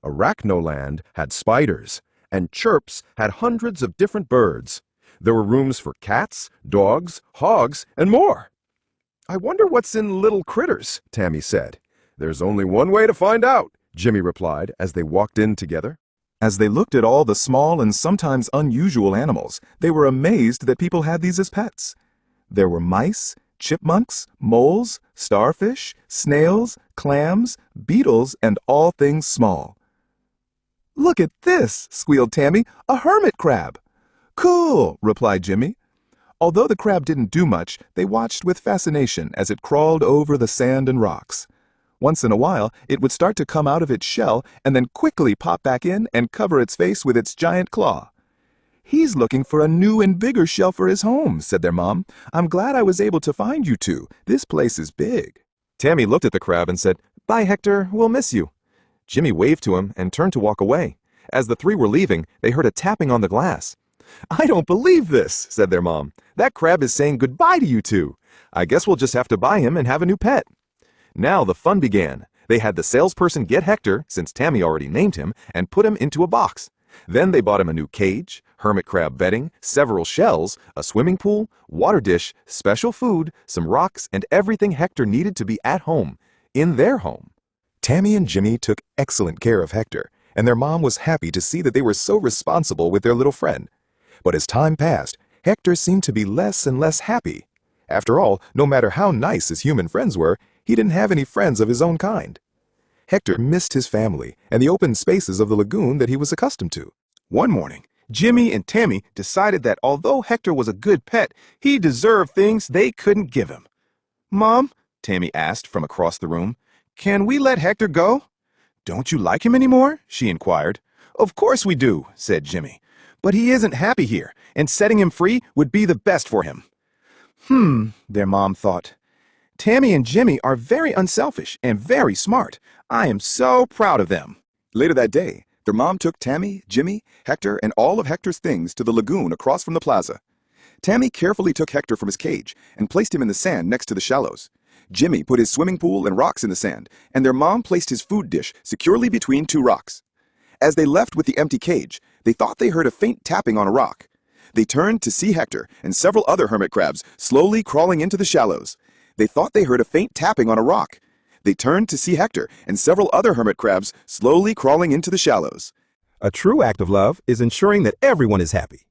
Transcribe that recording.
Arachnoland had spiders, and Chirps had hundreds of different birds. There were rooms for cats, dogs, hogs, and more. "I wonder what's in little critters," Tammy said. "There's only one way to find out," Jimmy replied as they walked in together. As they looked at all the small and sometimes unusual animals, they were amazed that people had these as pets. There were mice, chipmunks, moles, starfish, snails, clams, beetles, and all things small. "Look at this," squealed Tammy, "a hermit crab." "Cool," replied Jimmy. Although the crab didn't do much, they watched with fascination as it crawled over the sand and rocks. Once in a while, it would start to come out of its shell and then quickly pop back in and cover its face with its giant claw. "He's looking for a new and bigger shell for his home," said their mom. "I'm glad I was able to find you two. This place is big." Tammy looked at the crab and said, "Bye, Hector. We'll miss you." Jimmy waved to him and turned to walk away. As the three were leaving, they heard a tapping on the glass. "I don't believe this," said their mom. "That crab is saying goodbye to you two. I guess we'll just have to buy him and have a new pet." Now the fun began. They had the salesperson get Hector, since Tammy already named him, and put him into a box. Then they bought him a new cage, hermit crab bedding, several shells, a swimming pool, water dish, special food, some rocks, and everything Hector needed to be at home, in their home. Tammy and Jimmy took excellent care of Hector, and their mom was happy to see that they were so responsible with their little friend. But as time passed, Hector seemed to be less and less happy. After all, no matter how nice his human friends were, he didn't have any friends of his own kind. Hector missed his family and the open spaces of the lagoon that he was accustomed to. One morning, Jimmy and Tammy decided that although Hector was a good pet, he deserved things they couldn't give him. "Mom," Tammy asked from across the room, "can we let Hector go?" "Don't you like him anymore?" she inquired. "Of course we do," said Jimmy. "But he isn't happy here, and setting him free would be the best for him." Their mom thought. "Tammy and Jimmy are very unselfish and very smart. I am so proud of them." Later that day, their mom took Tammy, Jimmy, Hector, and all of Hector's things to the lagoon across from the plaza. Tammy carefully took Hector from his cage and placed him in the sand next to the shallows. Jimmy put his swimming pool and rocks in the sand, and their mom placed his food dish securely between two rocks. As they left with the empty cage, they thought they heard a faint tapping on a rock. They turned to see Hector and several other hermit crabs slowly crawling into the shallows. They thought they heard a faint tapping on a rock. They turned to see Hector and several other hermit crabs slowly crawling into the shallows. A true act of love is ensuring that everyone is happy.